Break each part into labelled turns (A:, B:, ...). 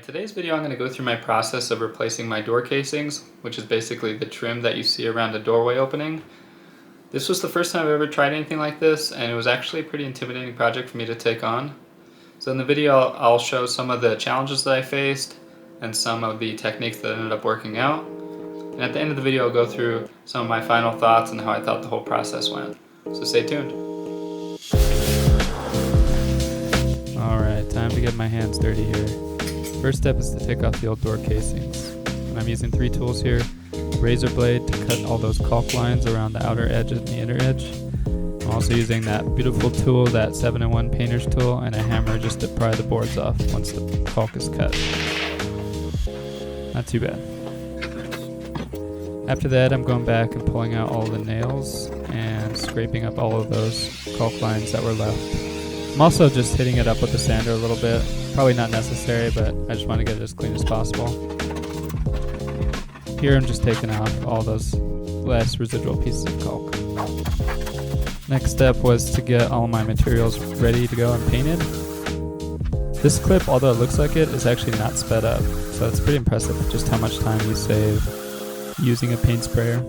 A: In today's video, I'm going to go through my process of replacing my door casings, which is basically the trim that you see around a doorway opening. This was the first time I've ever tried anything like this, and it was actually a pretty intimidating project for me to take on. So in the video, I'll show some of the challenges that I faced and some of the techniques that ended up working out. And at the end of the video, I'll go through some of my final thoughts and how I thought the whole process went. So stay tuned. Alright, time to get my hands dirty here. First step is to take off the old door casings. And I'm using 3 tools here. Razor blade to cut all those caulk lines around the outer edge and the inner edge. I'm also using that beautiful tool, that 7-in-1 painter's tool, and a hammer just to pry the boards off once the caulk is cut. Not too bad. After that, I'm going back and pulling out all the nails and scraping up all of those caulk lines that were left. I'm also just hitting it up with the sander a little bit. Probably not necessary, but I just want to get it as clean as possible. Here I'm just taking off all those last residual pieces of caulk. Next step was to get all my materials ready to go and painted. This clip, although it looks like it, is actually not sped up, so it's pretty impressive just how much time you save using a paint sprayer.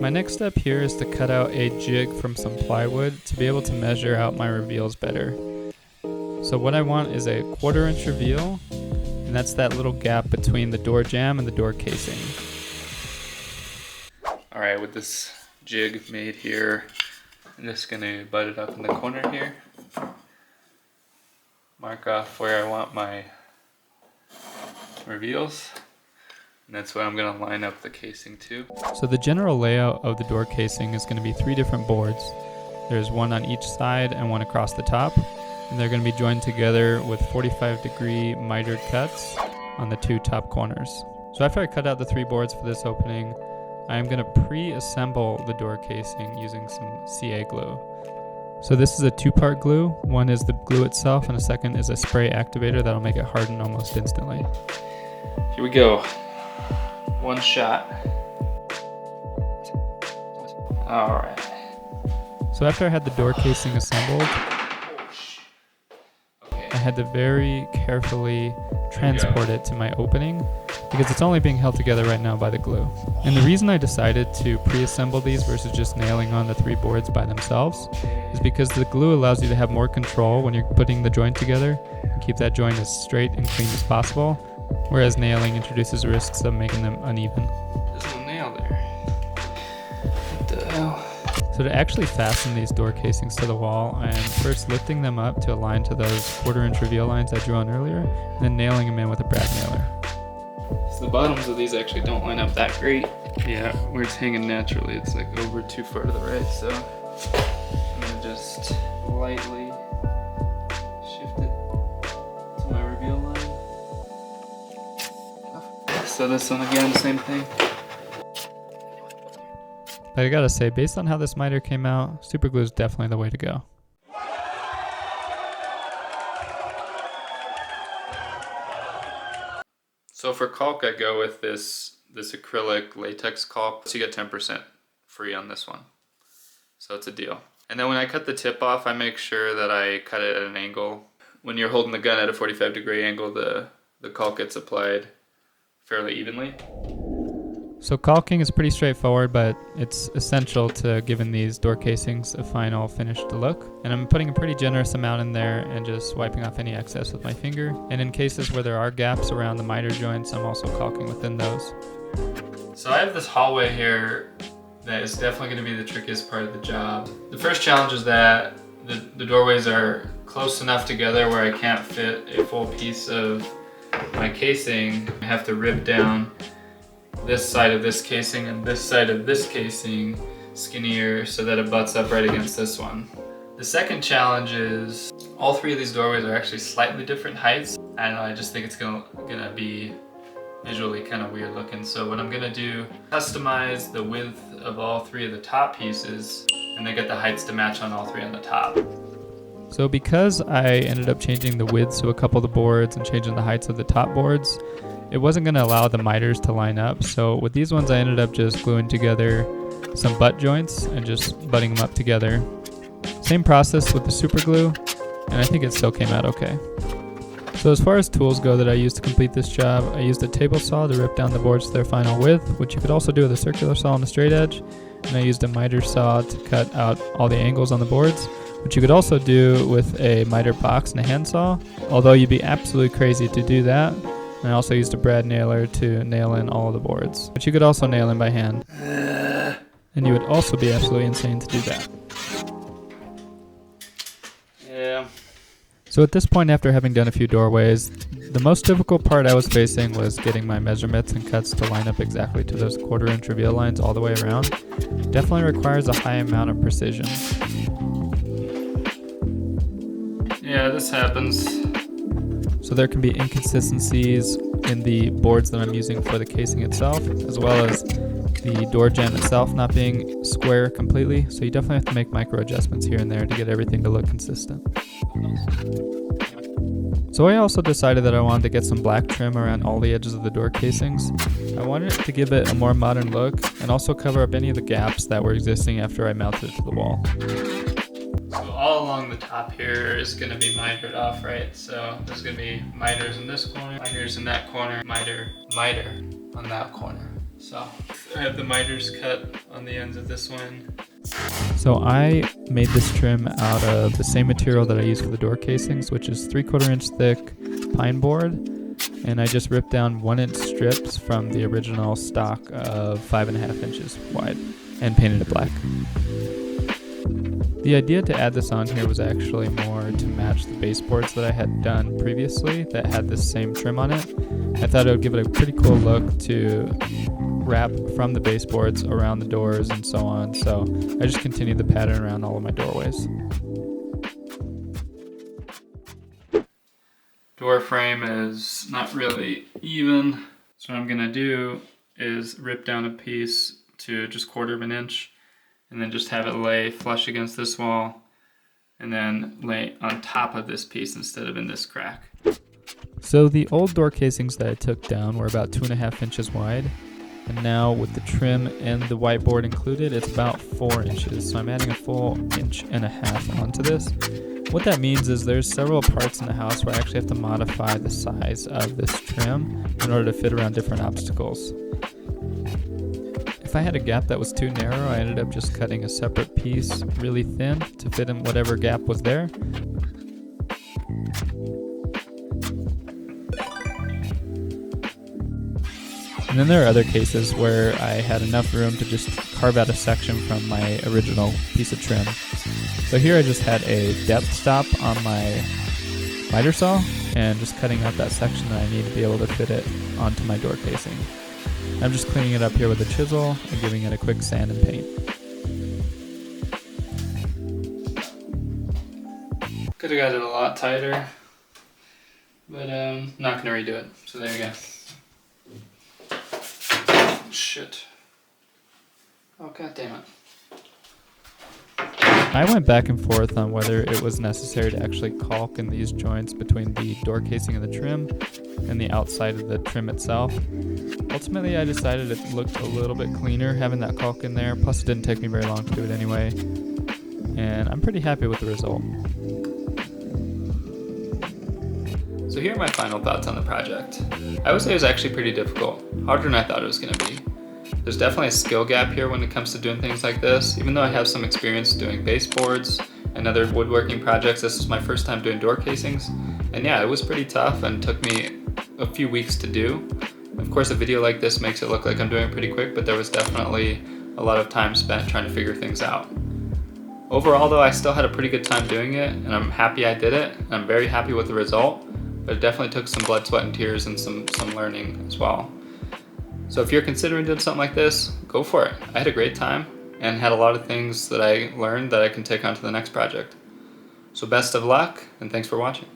A: My next step here is to cut out a jig from some plywood to be able to measure out my reveals better. So what I want is a 1/4 inch reveal, and that's that little gap between the door jamb and the door casing. Alright, with this jig made here, I'm just going to butt it up in the corner here. Mark off where I want my reveals. And that's what I'm going to line up the casing to. So the general layout of the door casing is going to be 3 different boards. There's one on each side and one across the top. And they're going to be joined together with 45-degree mitered cuts on the 2 top corners. So after I cut out the 3 boards for this opening, I am going to pre-assemble the door casing using some CA glue. So this is a 2-part glue. One is the glue itself and a second is a spray activator that'll make it harden almost instantly. Here we go. One shot. Alright. So after I had the door casing assembled, I had to very carefully transport it to my opening because it's only being held together right now by the glue. And the reason I decided to pre-assemble these versus just nailing on the 3 boards by themselves is because the glue allows you to have more control when you're putting the joint together and keep that joint as straight and clean as possible, whereas nailing introduces risks of making them uneven. There's no nail there. What the hell? So to actually fasten these door casings to the wall, I am first lifting them up to align to those 1/4 inch reveal lines I drew on earlier, and then nailing them in with a brad nailer. So the bottoms of these actually don't line up that great. Yeah, where it's hanging naturally, it's like over too far to the right, so I'm gonna just lightly shift it to my reveal line. So this one again, same thing. But I gotta say, based on how this miter came out, super glue is definitely the way to go. So for caulk, I go with this acrylic latex caulk. So you get 10% free on this one. So it's a deal. And then when I cut the tip off, I make sure that I cut it at an angle. When you're holding the gun at a 45-degree angle, the caulk gets applied fairly evenly. So caulking is pretty straightforward, but it's essential to giving these door casings a final finished look. And I'm putting a pretty generous amount in there and just wiping off any excess with my finger. And in cases where there are gaps around the miter joints, I'm also caulking within those. So I have this hallway here that is definitely going to be the trickiest part of the job. The first challenge is that the doorways are close enough together where I can't fit a full piece of my casing. I have to rip down this side of this casing and this side of this casing skinnier so that it butts up right against this one. The second challenge is all 3 of these doorways are actually slightly different heights. I don't know, I just think it's gonna be visually kind of weird looking. So what I'm gonna do, customize the width of all 3 of the top pieces and then get the heights to match on all 3 on the top. So because I ended up changing the widths to a couple of the boards and changing the heights of the top boards, it wasn't going to allow the miters to line up. So with these ones, I ended up just gluing together some butt joints and just butting them up together. Same process with the super glue, and I think it still came out okay.
B: So as far as tools go that I used to complete this job, I used a table saw to rip down the boards to their final width, which you could also do with a circular saw on a straight edge. And I used a miter saw to cut out all the angles on the boards, which you could also do with a miter box and a handsaw, although you'd be absolutely crazy to do that. And I also used a brad nailer to nail in all of the boards, which you could also nail in by hand. And you would also be absolutely insane to do that.
A: Yeah.
B: So at this point, after having done a few doorways, the most difficult part I was facing was getting my measurements and cuts to line up exactly to those 1/4 inch reveal lines all the way around. Definitely requires a high amount of precision.
A: Yeah, this happens.
B: So there can be inconsistencies in the boards that I'm using for the casing itself, as well as the door jamb itself not being square completely. So you definitely have to make micro adjustments here and there to get everything to look consistent. So I also decided that I wanted to get some black trim around all the edges of the door casings. I wanted it to give it a more modern look and also cover up any of the gaps that were existing after I mounted it to the wall.
A: So all along the top here is going to be mitered off, right? So there's going to be miters in this corner, miters in that corner, miter on that corner. So I have the miters cut on the ends of this one.
B: So I made this trim out of the same material that I use for the door casings, which is 3/4 inch thick pine board. And I just ripped down 1-inch strips from the original stock of 5.5 inches wide and painted it black. The idea to add this on here was actually more to match the baseboards that I had done previously that had this same trim on it. I thought it would give it a pretty cool look to wrap from the baseboards around the doors and so on, so I just continued the pattern around all of my doorways.
A: Door frame is not really even, so what I'm going to do is rip down a piece to just 1/4 inch and then just have it lay flush against this wall and then lay on top of this piece instead of in this crack.
B: So the old door casings that I took down were about 2.5 inches wide, and now with the trim and the whiteboard included, it's about 4 inches. So I'm adding a full 1.5 inches onto this. What that means is there's several parts in the house where I actually have to modify the size of this trim in order to fit around different obstacles. If I had a gap that was too narrow, I ended up just cutting a separate piece really thin to fit in whatever gap was there. And then there are other cases where I had enough room to just carve out a section from my original piece of trim. So here I just had a depth stop on my miter saw and just cutting out that section that I need to be able to fit it onto my door casing. I'm just cleaning it up here with a chisel and giving it a quick sand and paint.
A: Could have got it a lot tighter, but not going to redo it. So there you go. Shit. Oh, god damn it.
B: I went back and forth on whether it was necessary to actually caulk in these joints between the door casing and the trim and the outside of the trim itself. Ultimately, I decided it looked a little bit cleaner having that caulk in there, plus it didn't take me very long to do it anyway, and I'm pretty happy with the result.
A: So here are my final thoughts on the project. I would say it was actually pretty difficult, harder than I thought it was going to be. There's definitely a skill gap here when it comes to doing things like this. Even though I have some experience doing baseboards and other woodworking projects, this is my first time doing door casings. And yeah, it was pretty tough and took me a few weeks to do. Of course, a video like this makes it look like I'm doing it pretty quick, but there was definitely a lot of time spent trying to figure things out. Overall though, I still had a pretty good time doing it, and I'm happy I did it. I'm very happy with the result, but it definitely took some blood, sweat, and tears and some learning as well. So if you're considering doing something like this, go for it. I had a great time and had a lot of things that I learned that I can take on to the next project. So best of luck, and thanks for watching.